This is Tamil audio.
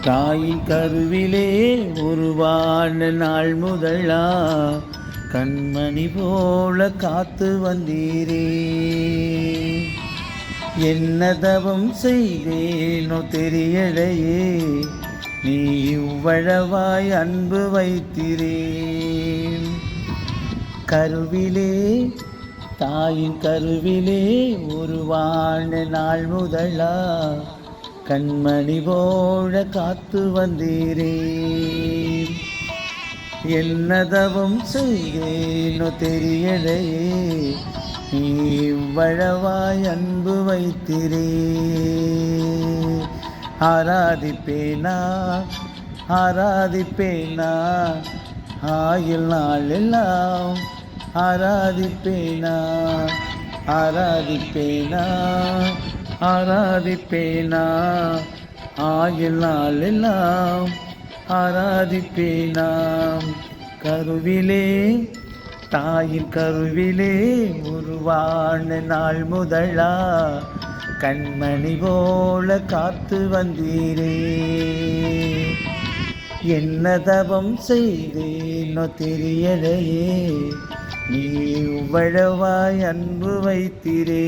தாயின் கருவிலே உருவான நாள் முதலா கண்மணி போல காத்து வந்தீரே. என்ன தவம் செய்தேனோ தெரியலையே, நீ இவ்வளவாய் அன்பு வைத்திரே. கருவிலே தாயின் கருவிலே உருவான நாள் முதலா கண்மணி போல காத்து வந்தீரே. என்ன தவம் செய்தேனோ தெரியலையே, நீ இவ்வளவாய் அன்பு வைத்திரே. ஆராதிப்பேனா ஆராதிப்பேனா ஆயுள் நாளெல்லாம் ஆராதிப்பேனா ஆராதிப்பேனா ஆராதிப்பேனா ஆயுள் நாளெல்லாம் ஆராதிப்பேனா. கருவிலே தாயின் கருவிலே உருவான நாள் முதலா கண்மணி போல காத்து வந்தீரே. என்ன தவம் செய்தேனோ தெரியலையே, நீ இவ்வளவாய் அன்பு வைத்திரே.